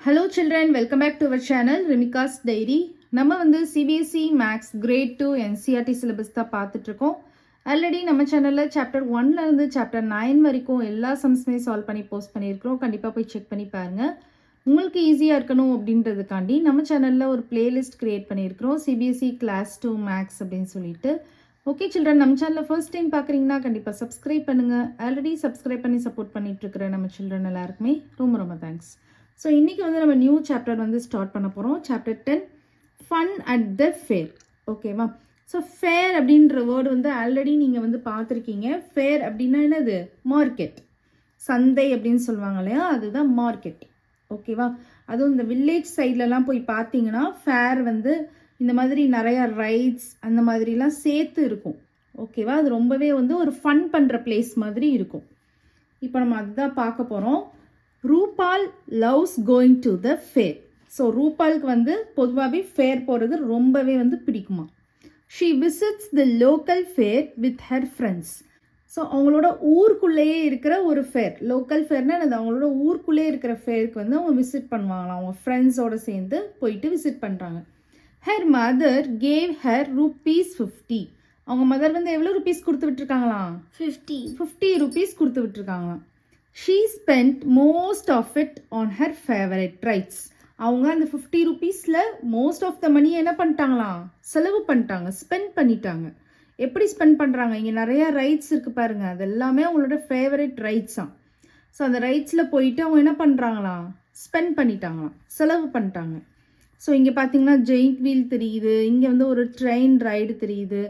Hello children, welcome back to our channel Rimika's Diary. நம்ம வந்து CBSE Max Grade 2 NCERT syllabus தான் பார்த்துட்டு இருக்கோம். ஆல்ரெடி நம்ம சேனல்ல சாப்டர் 1ல இருந்து சாப்டர் 9 வரைக்கும் எல்லா சம்ஸ்மே சால்வ் பண்ணி போஸ்ட் பண்ணியிருக்கிறோம். கண்டிப்பாக போய் செக் பண்ணி பாருங்க. உங்களுக்கு ஈஸியாக இருக்கணும் அப்படின்றதுக்காண்டி நம்ம சேனலில் ஒரு பிளேலிஸ்ட் கிரியேட் பண்ணியிருக்கிறோம். CBSE Class 2 Max அப்படின்னு சொல்லிட்டு. ஓகே சில்ட்ரன், நம்ம சேனலில் ஃபர்ஸ்ட் டைம் பார்க்குறீங்கன்னா கண்டிப்பாக சப்ஸ்கிரைப் பண்ணுங்கள். ஆல்ரெடி சப்ஸ்கிரைப் பண்ணி சப்போர்ட் பண்ணிட்டு இருக்கிற நம்ம சில்ட்ரன் எல்லாருக்குமே ரொம்ப ரொம்ப தேங்க்ஸ். ஸோ இன்றைக்கி வந்து நம்ம நியூ சாப்டர் வந்து ஸ்டார்ட் பண்ண போகிறோம். Chapter 10 fun at the fair. ஓகேவா? ஸோ ஃபேர் அப்படின்ற வேர்டு வந்து ஆல்ரெடி நீங்கள் வந்து பார்த்துருக்கீங்க. ஃபேர் அப்படின்னா என்னது? மார்க்கெட், சந்தை அப்படின்னு சொல்லுவாங்க இல்லையா, அதுதான் மார்க்கெட். ஓகேவா? அதுவும் இந்த வில்லேஜ் சைட்லலாம் போய் பார்த்தீங்கன்னா ஃபேர் வந்து இந்த மாதிரி நிறையா ரைட்ஸ் அந்த மாதிரிலாம் சேர்த்து இருக்கும். ஓகேவா? அது ரொம்பவே வந்து ஒரு ஃபன் பண்ணுற பிளேஸ் மாதிரி இருக்கும். இப்போ நம்ம அதுதான் பார்க்க போகிறோம். Rupal loves going to the fair. So ரூபாலுக்கு வந்து பொதுவாகவே ஃபேர் போகிறது ரொம்பவே வந்து பிடிக்குமா. She visits the local fair with her friends. So அவங்களோட ஊருக்குள்ளேயே இருக்கிற ஒரு ஃபேர், லோக்கல் ஃபேர்னா அது அவங்களோட ஊருக்குள்ளேயே இருக்கிற ஃபேருக்கு வந்து அவங்க விசிட் பண்ணுவாங்களாம். அவங்க ஃப்ரெண்ட்ஸோடு சேர்ந்து போயிட்டு விசிட் பண்ணுறாங்க. Her mother cave her ₹50. அவங்க மதர் வந்து எவ்வளோ ருபீஸ் கொடுத்து விட்டுருக்காங்களாம்? 50 ருபீஸ் கொடுத்து விட்டுருக்காங்களாம். She spent most of it on her favorite rides. அவங்க அந்த 50 ருபீஸில் மோஸ்ட் ஆஃப் த மணி என்ன பண்ணிட்டாங்களாம்? செலவு பண்ணிட்டாங்க, ஸ்பெண்ட் பண்ணிட்டாங்க. எப்படி ஸ்பெண்ட் பண்ணுறாங்க? இங்கே நிறையா ரைட்ஸ் இருக்குது பாருங்கள், அது எல்லாமே அவங்களோட ஃபேவரட் ரைட்ஸாம். ஸோ அந்த ரைட்ஸில் போயிட்டு அவங்க என்ன பண்ணுறாங்களாம்? ஸ்பெண்ட் பண்ணிட்டாங்களாம், செலவு பண்ணிட்டாங்க. ஸோ இங்கே பார்த்தீங்கன்னா ஜெயிண்ட் வீல் தெரியுது, இங்கே வந்து ஒரு ட்ரெயின் ரைடு தெரியுது,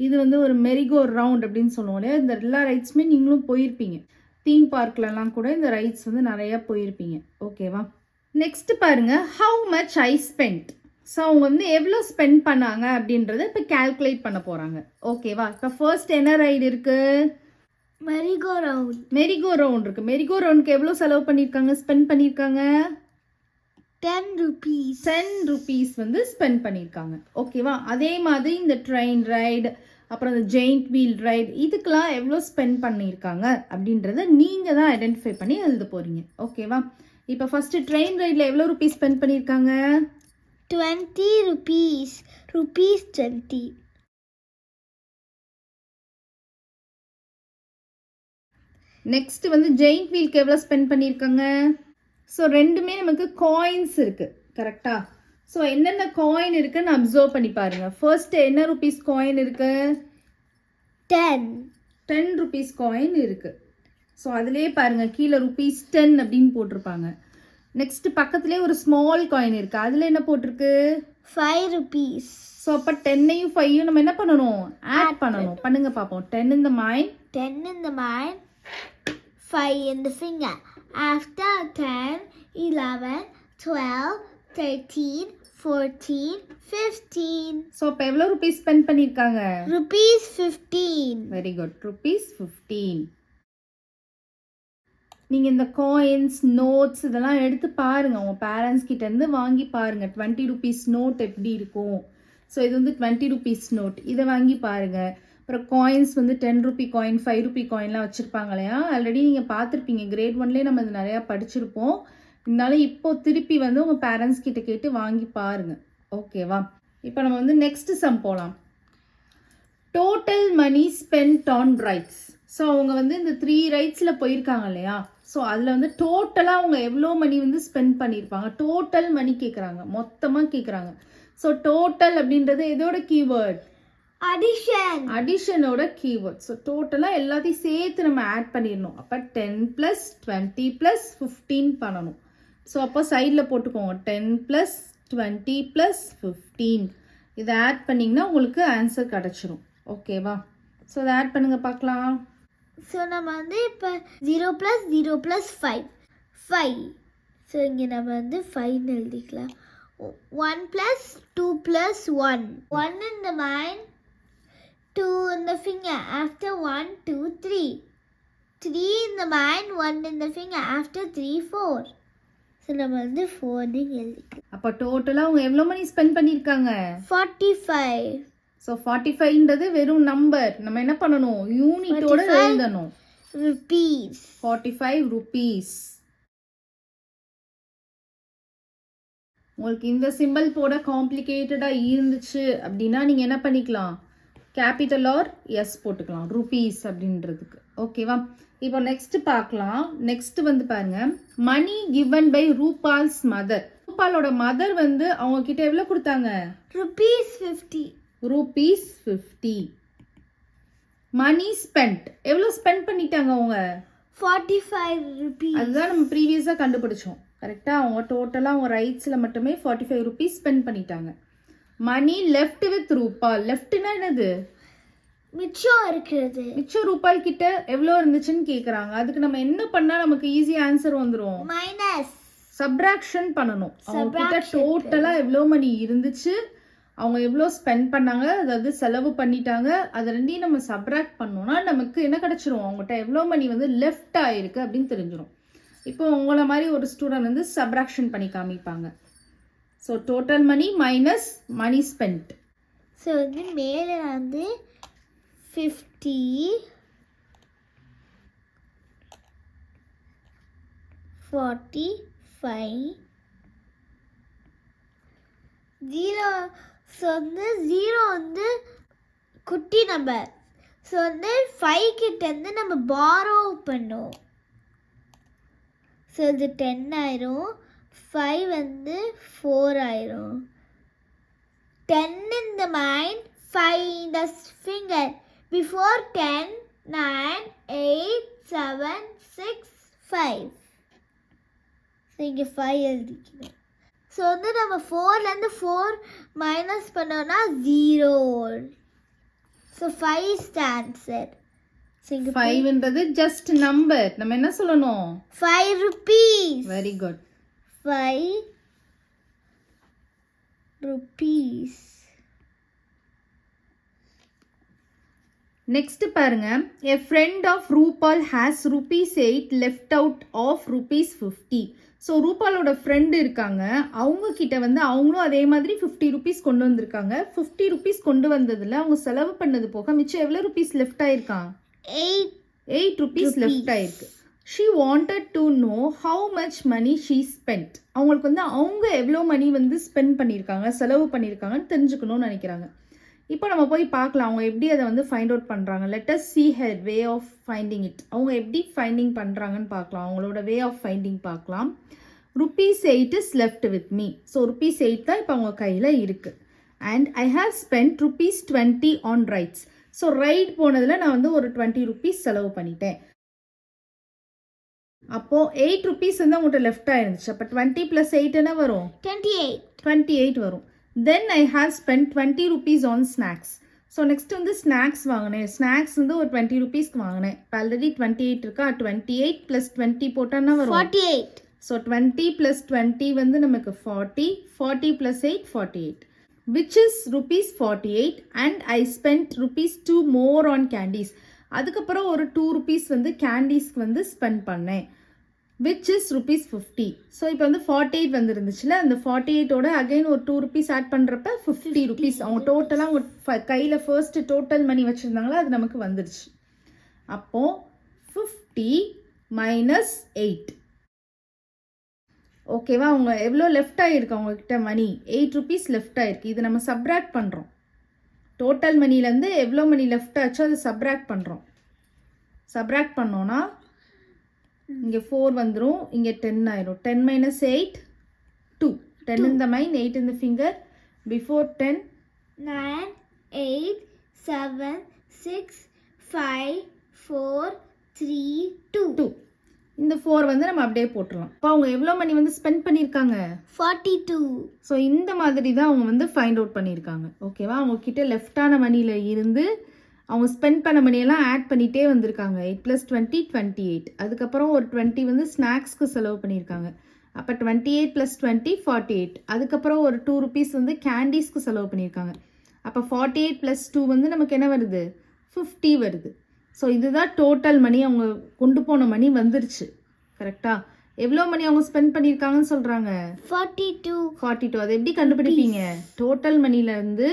இது வந்து ஒரு மெரிகோ ரவுண்ட் அப்படின்னு சொல்லுவோம் இல்லையா. இந்த எல்லா ரைட்ஸுமே நீங்களும் போயிருப்பீங்க. தீம் பார்க்லலாம் கூட இந்த ரைட்ஸ் வந்து நிறையா போயிருப்பீங்க. ஓகேவா? நெக்ஸ்ட் பாருங்க, how much I spend. So அவங்க வந்து எவ்வளோ ஸ்பெண்ட் பண்ணாங்க அப்படின்றத இப்போ கால்குலேட் பண்ண போகிறாங்க. ஓகேவா? இப்போ ஃபர்ஸ்ட் என்ன ரைடு இருக்கு? மெரிகோ ரவுண்ட். மெரிகோ ரவுண்ட் இருக்கு. மெரிகோ ரவுண்டுக்கு எவ்வளோ செலவு பண்ணியிருக்காங்க, ஸ்பெண்ட் பண்ணியிருக்காங்க? 10 ருபீஸ் வந்து ஸ்பெண்ட் பண்ணியிருக்காங்க. ஓகேவா? அதே மாதிரி இந்த ட்ரெயின் ரைடு, அப்புறம் இந்த ஜெயிண்ட் வீல் ரைட், இதுக்கெல்லாம் எவ்வளோ ஸ்பெண்ட் பண்ணியிருக்காங்க அப்படின்றத நீங்கள் தான் ஐடென்டிஃபை பண்ணி எழுத போகிறீங்க. ஓகேவா? இப்போ ஃபஸ்ட்டு ட்ரெயின் ரைடில் எவ்வளோ ருபீஸ் ஸ்பெண்ட் பண்ணியிருக்காங்க? 20 rupees. Rupees 20. நெக்ஸ்ட் வந்து ஜெயிண்ட் வீலுக்கு எவ்வளோ ஸ்பெண்ட் பண்ணியிருக்காங்க? ஸோ ரெண்டுமே நமக்கு காயின்ஸ் இருக்குது. கரெக்டா? ஸோ என்னென்ன காயின் இருக்குன்னு அப்சர்வ் பண்ணி பாருங்க. ஃபர்ஸ்ட் என்ன ருபீஸ் காயின் இருக்கு? 10 ருபீஸ் காயின் இருக்கு. ஸோ அதுலேயே பாருங்க, கீழே ₹10 அப்படின்னு போட்டிருப்பாங்க. நெக்ஸ்ட் பக்கத்துலேயே ஒரு ஸ்மால் காயின் இருக்கு, அதில் என்ன போட்டிருக்கு? 5 rupees. ஸோ அப்போ 10ஐயும் 5ஐயும் நம்ம என்ன பண்ணணும்? ஆட் பண்ணணும். பண்ணுங்க பார்ப்போம். 10 in the mind, 10 in the mind, 5 in the finger. After 10, 11, 12, 13, 14, 15. So இப்போ எவ்வளோ ருபீஸ் ஸ்பெண்ட் பண்ணியிருக்காங்க? Rupees 15. Very good. ₹15. நீங்கள் இந்த காயின்ஸ், நோட்ஸ் இதெல்லாம் எடுத்து பாருங்கள். உங்கள் பேரண்ட்ஸ் கிட்டேருந்து வாங்கி பாருங்கள். 20 ருபீஸ் நோட் எப்படி இருக்கும். ஸோ இது வந்து 20 ருபீஸ் நோட், இதை வாங்கி பாருங்கள். அப்புறம் காயின்ஸ் வந்து 10 ருபி காயின், 5 ருபி காயின்லாம் வச்சுருப்பாங்க இல்லையா. ஆல்ரெடி நீங்கள் பார்த்துருப்பீங்க, கிரேட் 1லேயே நம்ம இது நிறையா படிச்சிருப்போம். இருந்தாலும் இப்போ திருப்பி வந்து உங்கள் பேரண்ட்ஸ் கிட்ட கேட்டு வாங்கி பாருங்கள். ஓகேவா? இப்போ நம்ம வந்து நெக்ஸ்ட் சம் போகலாம். Total money spent on rides. So அவங்க வந்து இந்த 3 ரைட்ஸில் போயிருக்காங்க இல்லையா. ஸோ அதில் வந்து டோட்டலாக அவங்க எவ்வளோ மணி வந்து ஸ்பெண்ட் பண்ணியிருப்பாங்க? டோட்டல் மணி கேட்குறாங்க, மொத்தமாக கேட்குறாங்க. ஸோ டோட்டல் அப்படின்றது எதோட கீவேர்ட்? அடிஷனோட கீவேர்ட். ஸோ டோட்டலாக எல்லாத்தையும் சேர்த்து நம்ம ஆட் பண்ணிடணும். அப்போ 10 + 20 + 15 பண்ணணும். ஸோ அப்போ சைடில் போட்டுக்கோங்க, 10 + 20 + 15. இதை ஆட் பண்ணிங்கன்னா உங்களுக்கு ஆன்சர் கிடச்சிரும். ஓகேவா? ஸோ இதை ஆட் பண்ணுங்க பார்க்கலாம். ஸோ நம்ம வந்து இப்போ 0 + 0 + 5. ஸோ இங்கே நம்ம வந்து 5 எழுதிக்கலாம். 1 + 2 + 1. 1 in the mind, 2 in the finger. After 1, 2, 3. 3 in the mind, 1 in the finger. After 3, 4. So நம்ம வந்து 4 எழுதிக்கலாம். அப்போ டோட்டலாக அவங்க எவ்வளோ மணி ஸ்பெண்ட் பண்ணியிருக்காங்க? 45. ஸோ 45ன்றது வெறும் நம்பர். நம்ம என்ன பண்ணணும்? யூனிட்டோட எழுதணும். Rupees. 45 rupees. உங்களுக்கு இந்த சிம்பிள் போட காம்ப்ளிகேட்டடாக இருந்துச்சு அப்படின்னா நீங்கள் என்ன பண்ணிக்கலாம், கேபிட்டல் ஆர் எஸ் போட்டுக்கலாம் ருபீஸ் அப்படின்றதுக்கு. ஓகேவா? இப்போ நெக்ஸ்ட் பார்க்கலாம். நெக்ஸ்ட் வந்து பாருங்க, மணி கிவன் பை ரூபால்ஸ் மதர். ரூபாலோட மதர் வந்து அவங்க கிட்ட எவ்வளோ கொடுத்தாங்க? ₹50. ரூபீஸ் 50. மணி ஸ்பெண்ட், எவ்வளோ ஸ்பெண்ட் பண்ணிட்டாங்க அவங்க? ₹45. அதுதான் நம்ம ப்ரீவியஸாக கண்டுபிடிச்சோம். கரெக்டாக அவங்க டோட்டலாக அவங்க ரைட்ஸில் மட்டுமே 45 ருபீஸ் ஸ்பெண்ட் பண்ணிட்டாங்க. மணி லெஃப்ட் வித் ரூபால். லெஃப்ட்னா என்னது? மிச்சம் இருக்கிறது. மிச்சம் ரூபால் கிட்ட எவ்வளோ இருந்துச்சுன்னு கேட்குறாங்க. அதுக்கு நம்ம என்ன பண்ணால் நமக்கு ஈஸி ஆன்சர் வந்துடும்? மைனஸ். சப்ராக்ஷன் பண்ணணும். அவங்க கிட்ட டோட்டலாக எவ்வளோ மணி இருந்துச்சு, அவங்க எவ்வளோ ஸ்பெண்ட் பண்ணாங்க, அதாவது செலவு பண்ணிட்டாங்க, அதை ரெண்டையும் நம்ம சப்ராக்ட் பண்ணோம்னா நமக்கு என்ன கிடச்சிரும்? அவங்ககிட்ட எவ்வளோ மணி வந்து லெஃப்ட் ஆயிருக்கு அப்படின்னு தெரிஞ்சிடும். இப்போ உங்களை மாதிரி ஒரு ஸ்டூடெண்ட் வந்து சப்ராக்ஷன் பண்ணி காமிப்பாங்க. So total money minus money spent. So வந்து மேலே வந்து 50 45 0. ஸோ வந்து 0 வந்து குட்டி நம்பர். ஸோ வந்து 5 கிட்டேருந்து நம்ம பாரோ பண்ணோம். ஸோ இது 10 ஆயிரும். 5 வந்து 4 ஆயிரும். 10 in the mind, 5 in the finger. Before 10, 9, 8, 7, 6, 5. So இங்கே 5 எழுதிக்கணும். ஸோ வந்து நம்ம 4லேருந்து 4 மைனஸ் பண்ணோம்னா 0. So 5 stands it. ஸோ இங்கே 5ன்றது ஜஸ்ட் நம்பர். நம்ம என்ன சொல்லணும்? 5 rupees. Very good. 5 rupees. Next பாருங்க, a friend of Rupal has ₹8 left out of ₹50. So ரூபாலோட ஃப்ரெண்டு இருக்காங்க, அவங்க கிட்ட வந்து அவங்களும் அதே மாதிரி 50 ருபீஸ் கொண்டு வந்திருக்காங்க. 50 ருபீஸ் கொண்டு வந்ததில் அவங்க செலவு பண்ணது போக மிச்சம் எவ்வளோ ருபீஸ் லெஃப்ட் ஆயிருக்கான்? 8 ருபீஸ் லெஃப்ட் ஆயிருக்கு. She wanted to know how much money she spent. அவங்களுக்கு வந்து அவங்க எவ்வளோ மணி வந்து ஸ்பெண்ட் பண்ணியிருக்காங்க, செலவு பண்ணியிருக்காங்கன்னு தெரிஞ்சுக்கணும்னு நினைக்கிறாங்க. இப்போ நம்ம போய் பார்க்கலாம் அவங்க எப்படி அதை வந்து ஃபைண்ட் அவுட் பண்ணுறாங்க. Let us see her way of finding it. அவங்க எப்படி ஃபைண்டிங் பண்ணுறாங்கன்னு பார்க்கலாம். அவங்களோட வே ஆஃப் ஃபைண்டிங் பார்க்கலாம். ₹8 is left with me. So ₹8 தான் இப்போ அவங்க கையில் இருக்குது. And I have spend ₹20 on rides. So ride போனதில் நான் வந்து ஒரு 20 ருபீஸ் செலவு பண்ணிட்டேன். அப்போது 8 ருபீஸ் வந்து அவங்கள்ட்ட லெஃப்டாக இருந்துச்சு. அப்போ 20 + 8 என்ன வரும்? 28 வரும். Then I have spend 20 rupees on snacks. So next வந்து ஸ்நாக்ஸ் வாங்கினேன். ஸ்நாக்ஸ் வந்து ஒரு 20 ருபீஸ்க்கு வாங்கினேன். இப்போ ஆல்ரெடி 28 இருக்கா, 28 + 20 போட்டால் என்ன வரும்? 48. ஸோ 20 + 20 வந்து நமக்கு 40. 40 + 8 48, which is ₹48. and I spent ₹2 more on candies. அதுக்கப்புறம் ஒரு 2 ருபீஸ் வந்து கேண்டீஸ்க்கு வந்து ஸ்பெண்ட் பண்ணேன், which is ₹50. ஸோ இப்போ வந்து 48 வந்துருந்துச்சுல, அந்த 48ஓட அகைன் ஒரு 2 ருபீஸ் ஆட் பண்ணுறப்ப 50 ருபீஸ். அவங்க டோட்டலாக அவங்க கையில் ஃபர்ஸ்ட் டோட்டல் மணி வச்சுருந்தாங்களா, அது நமக்கு வந்துடுச்சு. அப்போது 50 - 8. ஓகேவா? அவங்க எவ்வளோ லெஃப்ட் ஆகிருக்கு அவங்கக்கிட்ட மணி? 8 ருபீஸ் லெஃப்ட் ஆகிருக்கு. இது நம்ம சப்ராக்ட் பண்ணுறோம். டோட்டல் மணிலேருந்து எவ்வளோ மணி லெஃப்ட் ஆச்சோ அதை சப்ராக்ட் பண்ணுறோம். சப்ராக்ட் பண்ணோன்னா இங்கே 4 வந்துடும், இங்கே 10 ஆயிரும். 10 - 8 2. 10 in the mind, 8 in the finger. Before 10 9, 8, 7, 6, 5, 4, 3, 2. இந்த 4 வந்து நம்ம அப்படியே போட்டுடலாம். இப்போ அவங்க எவ்வளோ மணி வந்து ஸ்பெண்ட் பண்ணியிருக்காங்க? 42. ஸோ இந்த மாதிரி தான் அவங்க வந்து ஃபைண்ட் அவுட் பண்ணியிருக்காங்க. ஓகேவா? அவங்க கிட்ட லெஃப்டான மணியில் இருந்து அவங்க ஸ்பெண்ட் பண்ண மணியெல்லாம் ஆட் பண்ணிகிட்டே வந்திருக்காங்க. 8 + 20 28. அதுக்கப்புறம் ஒரு 20 வந்து ஸ்நாக்ஸ்க்கு செலவு பண்ணியிருக்காங்க. அப்போ 28 + 20 48. அதுக்கப்புறம் ஒரு 2 ருபீஸ் வந்து கேண்டீஸ்க்கு செலவு பண்ணியிருக்காங்க. அப்போ 48 + 2 வந்து நமக்கு என்ன வருது? 50 வருது. ஸோ இதுதான் டோட்டல் மணி. அவங்க கொண்டு போன மணி வந்துருச்சு. கரெக்டாக? எவ்வளோ மணி அவங்க ஸ்பெண்ட் பண்ணியிருக்காங்கன்னு சொல்கிறாங்க? 42. அதை எப்படி கண்டுபிடிப்பீங்க? டோட்டல் மணிலேருந்து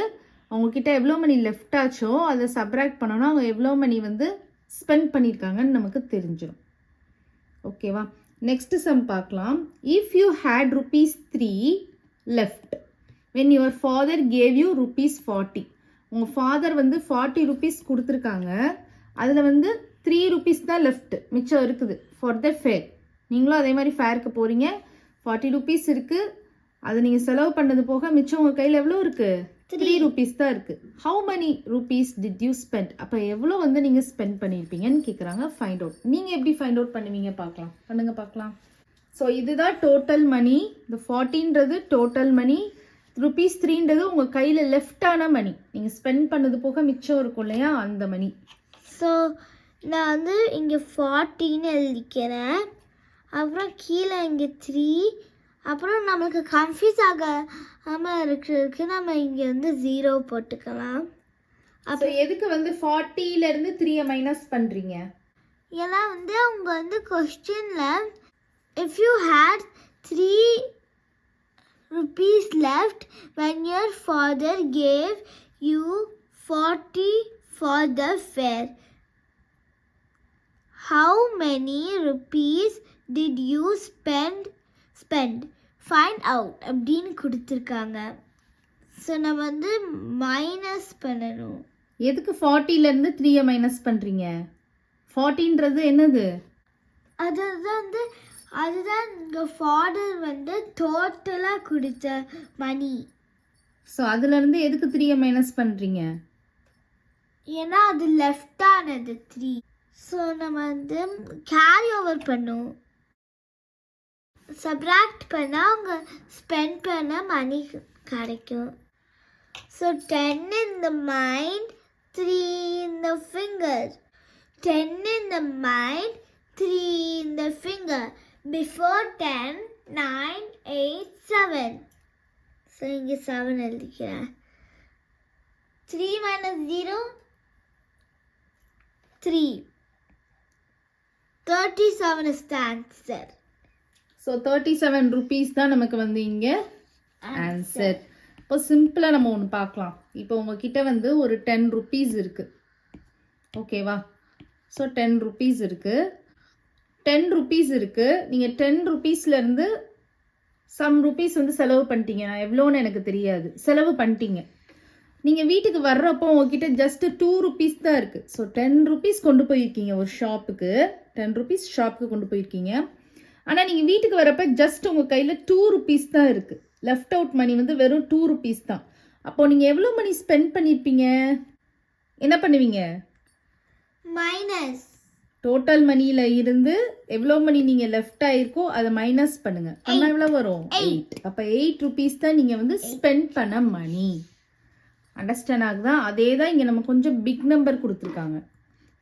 அவங்கக்கிட்ட எவ்வளோ மணி லெஃப்ட் ஆச்சோ அதை சப்ராக்ட் பண்ணோன்னா அவங்க எவ்வளோ மணி வந்து ஸ்பெண்ட் பண்ணியிருக்காங்கன்னு நமக்கு தெரிஞ்சிடும். ஓகேவா? நெக்ஸ்ட் சம் பார்க்கலாம். If you had ₹3 left. When your father gave you rupees 40. உங்கள் ஃபாதர் வந்து 40 rupees கொடுத்துருக்காங்க. அதில் வந்து 3 rupees தான் லெஃப்ட் மிச்சம் இருக்குது ஃபார் த ஃபேர். நீங்களும் அதே மாதிரி ஃபேருக்கு போகிறீங்க. 40 rupees இருக்குது. அது நீங்கள் செலவு பண்ணது போக மிச்சம் உங்கள் கையில் எவ்வளோ இருக்குது? 3 rupees தான் இருக்குது. How many rupees did you spend? அப்போ எவ்வளோ வந்து நீங்கள் ஸ்பெண்ட் பண்ணியிருப்பீங்கன்னு கேட்குறாங்க. Find out. நீங்கள் எப்படி ஃபைண்ட் அவுட் பண்ணுவீங்க பார்க்கலாம். ஸோ இதுதான் டோட்டல் மணி. இந்த 40ன்றது டோட்டல் மணி. rupees 3ன்றது உங்கள் கையில் லெஃப்டான மணி. நீங்கள் ஸ்பெண்ட் பண்ணது போக மிச்சம் இருக்கும் இல்லையா, அந்த மணி. ஸோ நான் வந்து இங்கே 40ன்னு எழுதிக்கிறேன். அப்புறம் கீழே இங்கே 3. அப்புறம் நம்மளுக்கு கன்ஃபியூஸ் ஆகாமல் இருக்கிறதுக்கு நம்ம இங்கே வந்து 0 போட்டுக்கலாம். அப்போ எதுக்கு வந்து 40லேருந்து 3 மைனஸ் பண்ணுறீங்க? ஏன்னா வந்து அவங்க வந்து கொஸ்டினில் if you had 3 rupees left when your father gave you 40 for the fare, how many rupees did you spend? Find out அப்படின்னு கொடுத்துருக்காங்க. ஸோ நம்ம வந்து மைனஸ் பண்ணணும். எதுக்கு 40லேருந்து 3 மைனஸ் பண்ணுறீங்க? 40ன்றது என்னது? அதுதான் எங்கள் ஃபாதர் வந்து டோட்டலாக கொடுத்த மணி. ஸோ அதுலேருந்து எதுக்கு 3 மைனஸ் பண்ணுறீங்க? ஏன்னா அது லெஃப்டானது 3. ஸோ நம்ம வந்து கேரி ஓவர் பண்ணும். சப்ராக்ட் பண்ணால் அவங்க ஸ்பெண்ட் பண்ண மணி கிடைக்கும். So 10 in the mind, 3 in the finger. 10 in the mind, 3 in the finger. Before 10, 9, 8, 7. So இங்கே 7 எழுதிக்கிறேன். 3 minus 0, 3. 37 is the answer. So 37 rupees தான் நமக்கு வந்து இங்கே ஆன்சர். இப்போ சிம்பிளாக நம்ம ஒன்று பார்க்கலாம். இப்போ உங்ககிட்ட வந்து ஒரு 10 rupees இருக்குது, ஓகேவா? ஸோ 10 rupees இருக்குது. 10 rupees இருக்குது. நீங்கள் 10 rupeesலேருந்து சம் ருபீஸ் வந்து செலவு பண்ணிட்டீங்க. நான் எவ்வளோன்னு எனக்கு தெரியாது, செலவு பண்ணிட்டீங்க. நீங்கள் வீட்டுக்கு வர்றப்போ உங்ககிட்ட ஜஸ்ட் 2 rupees தான் இருக்குது. ஸோ 10 rupees கொண்டு போயிருக்கீங்க ஒரு ஷாப்புக்கு. 10 rupees ஷாப்புக்கு கொண்டு போயிருக்கீங்க. ஆனால் நீங்கள் வீட்டுக்கு வரப்போ ஜஸ்ட் உங்கள் கையில் 2 rupees தான் இருக்குது. லெஃப்ட் அவுட் மணி வந்து வெறும் 2 rupees தான். அப்போது நீங்கள் எவ்வளோ மணி ஸ்பெண்ட் பண்ணியிருப்பீங்க? என்ன பண்ணுவீங்க? மைனஸ். டோட்டல் மணியில் இருந்து எவ்வளோ மணி நீங்கள் லெஃப்ட் ஆகிருக்கோ அதை மைனஸ் பண்ணுங்கள். ஆனால் எவ்வளோ வரும்? 8. அப்போ 8 rupees தான் நீங்கள் வந்து ஸ்பெண்ட் பண்ண மணி. அண்டர்ஸ்டாண்ட் ஆகுதா? அதே தான் இங்கே நம்ம கொஞ்சம் பிக் நம்பர் கொடுத்துருக்காங்க.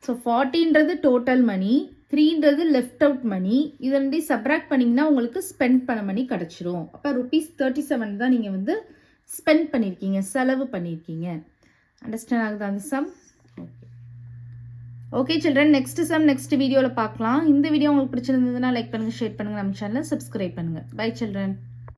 ஸோ 40ன்றது டோட்டல் மணி, 3ன்றது லெஃப்ட் அவுட் மணி. இதை ரெண்டையும் சப்ராக்ட் பண்ணிங்கன்னா உங்களுக்கு ஸ்பெண்ட் பண்ண மணி கிடச்சிரும். அப்போ rupees 37 தான் நீங்கள் வந்து ஸ்பெண்ட் பண்ணியிருக்கீங்க, செலவு பண்ணியிருக்கீங்க. அண்டர்ஸ்டாண்ட் ஆகுதா அந்த sum? Okay children, next sum next வீடியோவில் பார்க்கலாம். இந்த வீடியோ உங்களுக்கு பிடிச்சிருந்ததுன்னா லைக் பண்ணுங்கள், ஷேர் பண்ணுங்கள், நம்ம சேனலை சப்ஸ்கிரைப் பண்ணுங்கள். Bye children.